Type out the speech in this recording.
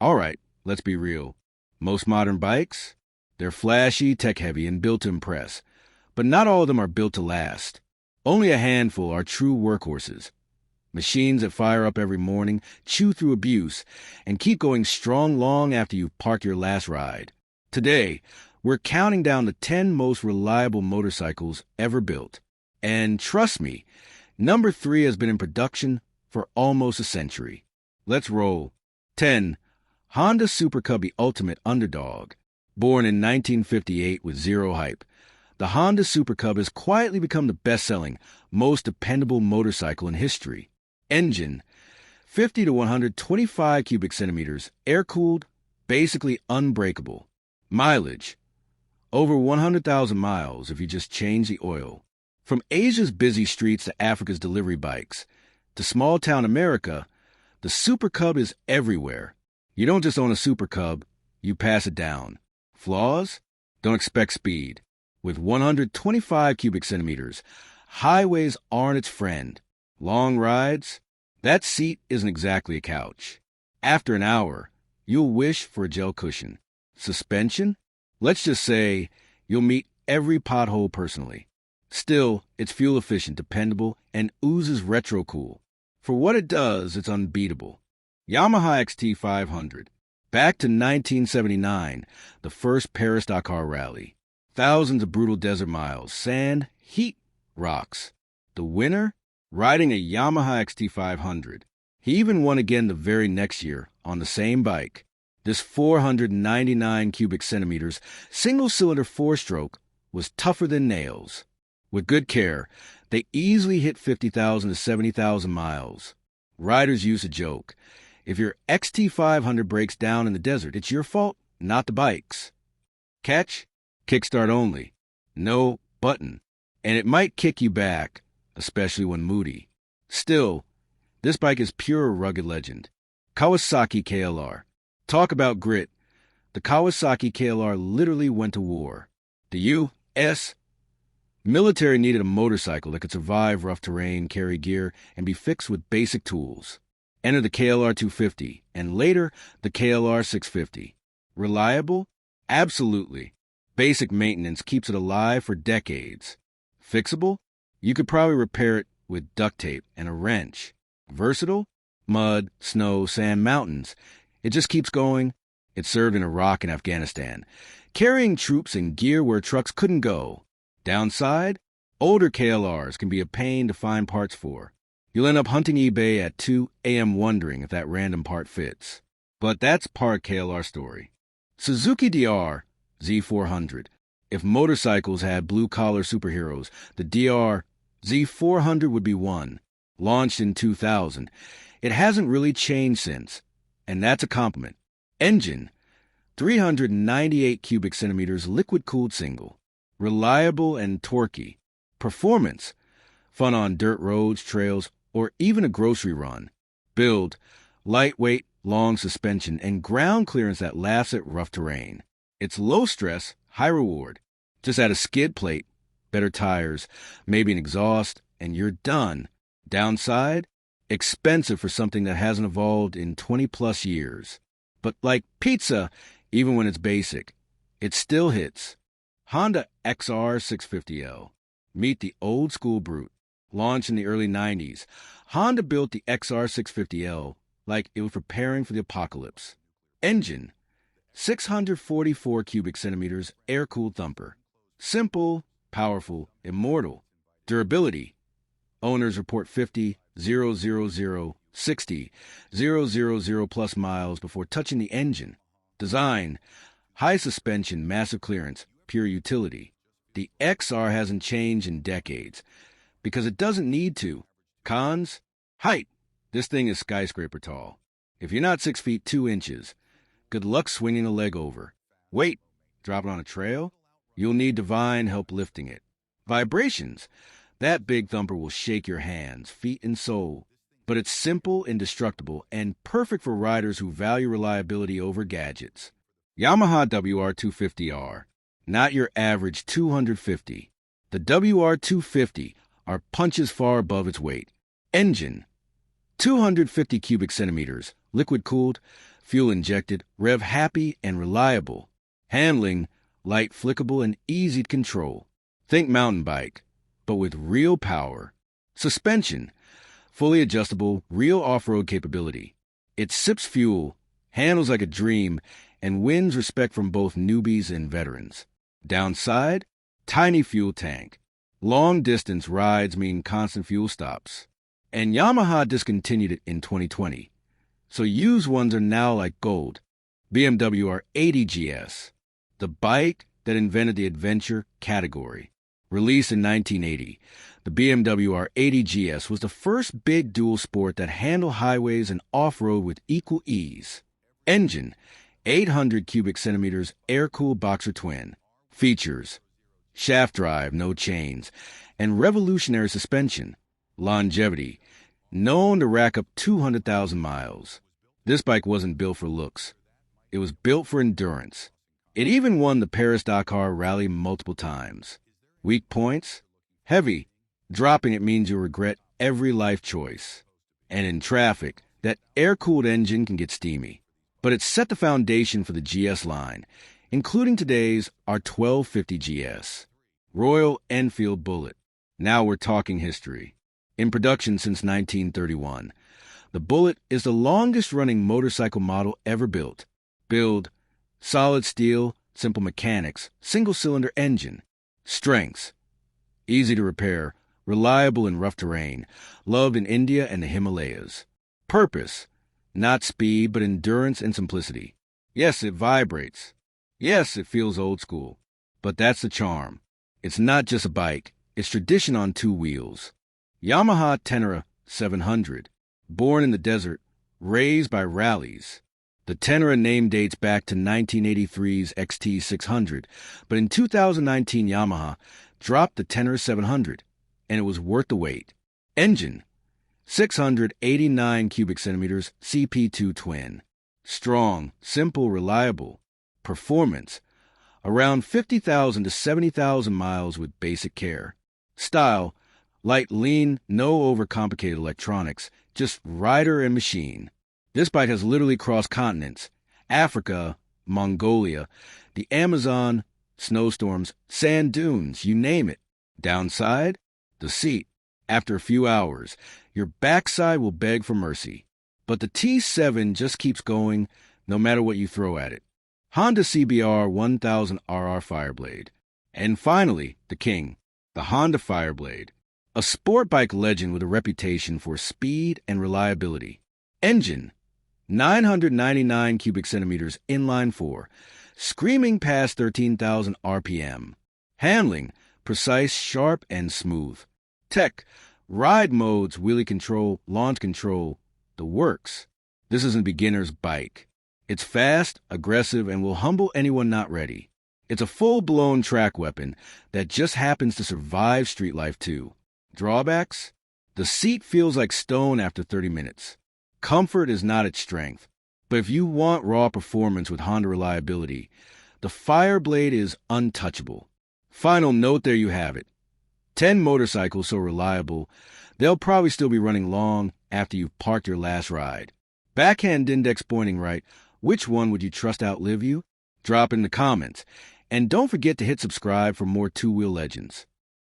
All right, let's be real. Most modern bikes, they're flashy, tech-heavy, and built to impress. But not all of them are built to last. Only a handful are true workhorses. Machines that fire up every morning, chew through abuse, and keep going strong long after you've parked your last ride. Today, we're counting down the 10 most reliable motorcycles ever built. And trust me, number 3 has been in production for almost a century. Let's roll. 10. Honda Super Cub Ultimate Underdog. Born in 1958 with zero hype, the Honda Super Cub has quietly become the best-selling, most dependable motorcycle in history. Engine, 50 to 125 cubic centimeters, air-cooled, basically unbreakable. Mileage, over 100,000 miles if you just change the oil. From Asia's busy streets to Africa's delivery bikes, to small-town America, the Super Cub is everywhere. You don't just own a Super Cub, you pass it down. Flaws? Don't expect speed. With 125 cubic centimeters, highways aren't its friend. Long rides? That seat isn't exactly a couch. After an hour, you'll wish for a gel cushion. Suspension? Let's just say you'll meet every pothole personally. Still, it's fuel-efficient, dependable, and oozes retro cool. For what it does, it's unbeatable. Yamaha XT500. Back to 1979, the first Paris-Dakar rally. Thousands of brutal desert miles, sand, heat, rocks. The winner? Riding a Yamaha XT500. He even won again the very next year on the same bike. This 499 cubic centimeters, single-cylinder four-stroke was tougher than nails. With good care, they easily hit 50,000 to 70,000 miles. Riders use a joke. If your XT500 breaks down in the desert, it's your fault, not the bike's. Catch? Kickstart only. No button. And it might kick you back, especially when moody. Still, this bike is pure rugged legend. Kawasaki KLR. Talk about grit. The Kawasaki KLR literally went to war. The U.S. military needed a motorcycle that could survive rough terrain, carry gear, and be fixed with basic tools. Enter the KLR 250, and later the KLR 650. Reliable? Absolutely. Basic maintenance keeps it alive for decades. Fixable? You could probably repair it with duct tape and a wrench. Versatile? Mud, snow, sand, mountains. It just keeps going. It served in Iraq and Afghanistan, carrying troops and gear where trucks couldn't go. Downside? Older KLRs can be a pain to find parts for. You'll end up hunting eBay at 2 a.m. wondering if that random part fits. But that's part KLR story. Suzuki DR-Z400. If motorcycles had blue-collar superheroes, the DR-Z400 would be one. Launched in 2000. It hasn't really changed since, and that's a compliment. Engine, 398 cubic centimeters, liquid-cooled single. Reliable and torquey. Performance, fun on dirt roads, trails, or even a grocery run. Build, lightweight, long suspension, and ground clearance that laughs at rough terrain. It's low stress, high reward. Just add a skid plate, better tires, maybe an exhaust, and you're done. Downside? Expensive for something that hasn't evolved in 20-plus years. But like pizza, even when it's basic, it still hits. Honda XR650L. Meet the old-school brute. Launched in the early 90s, Honda built the XR650L like it was preparing for the apocalypse. Engine, 644 cubic centimeters, air-cooled thumper. Simple, powerful, immortal. Durability. Owners report 50, 000, 60, 000 plus miles before touching the engine. Design, high suspension, massive clearance, pure utility. The XR hasn't changed in decades because it doesn't need to. Cons? Height. This thing is skyscraper tall. If you're not 6 feet 2 inches, good luck swinging a leg over. Weight. Drop it on a trail? You'll need divine help lifting it. Vibrations. That big thumper will shake your hands, feet, and soul. But it's simple, indestructible, and perfect for riders who value reliability over gadgets. Yamaha WR250R. Not your average 250. The WR250 are punches far above its weight. Engine, 250 cubic centimeters, liquid-cooled, fuel injected, rev happy and reliable. Handling, light, flickable, and easy to control. Think mountain bike, but with real power. Suspension, fully adjustable, real off-road capability. It sips fuel, handles like a dream, and wins respect from both newbies and veterans. Downside, tiny fuel tank. Long-distance rides mean constant fuel stops. And Yamaha discontinued it in 2020. So used ones are now like gold. BMW R80 GS, the bike that invented the adventure category. Released in 1980, the BMW R80 GS was the first big dual sport that handled highways and off-road with equal ease. Engine, 800 cubic centimeters air-cooled boxer twin. Features, shaft drive, no chains, and revolutionary suspension. Longevity, known to rack up 200,000 miles. This bike wasn't built for looks. It was built for endurance. It even won the Paris-Dakar Rally multiple times. Weak points? Heavy. Dropping it means you'll regret every life choice. And in traffic, that air-cooled engine can get steamy. But it set the foundation for the GS line, including today's R1250 GS. Royal Enfield Bullet. Now we're talking history. In production since 1931, the Bullet is the longest-running motorcycle model ever built. Build, solid steel, simple mechanics, single-cylinder engine. Strengths, easy to repair, reliable in rough terrain, loved in India and the Himalayas. Purpose, not speed but endurance and simplicity. Yes, it vibrates. Yes, it feels old school. But that's the charm. It's not just a bike, it's tradition on two wheels. Yamaha Tenere 700, born in the desert, raised by rallies. The Tenere name dates back to 1983's XT500, but in 2019 Yamaha dropped the Tenere 700, and it was worth the wait. Engine, 689 cubic centimeters CP2 twin. Strong, simple, reliable. Performance, around 50,000 to 70,000 miles with basic care. Style, light, lean, no overcomplicated electronics, just rider and machine. This bike has literally crossed continents, Africa, Mongolia, the Amazon, snowstorms, sand dunes, you name it. Downside? The seat. After a few hours, your backside will beg for mercy. But the T7 just keeps going no matter what you throw at it. Honda CBR 1000RR Fireblade. And finally, the king, the Honda Fireblade. A sport bike legend with a reputation for speed and reliability. Engine, 999 cubic centimeters inline-4, screaming past 13,000 RPM. Handling, precise, sharp, and smooth. Tech, ride modes, wheelie control, launch control, the works. This isn't a beginner's bike. It's fast, aggressive, and will humble anyone not ready. It's a full-blown track weapon that just happens to survive street life too. Drawbacks? The seat feels like stone after 30 minutes. Comfort is not its strength. But if you want raw performance with Honda reliability, the Fireblade is untouchable. Final note, there you have it. 10 motorcycles so reliable, they'll probably still be running long after you've parked your last ride. Backhand index pointing right, which one would you trust outlive you? Drop in the comments. And don't forget to hit subscribe for more two-wheel legends.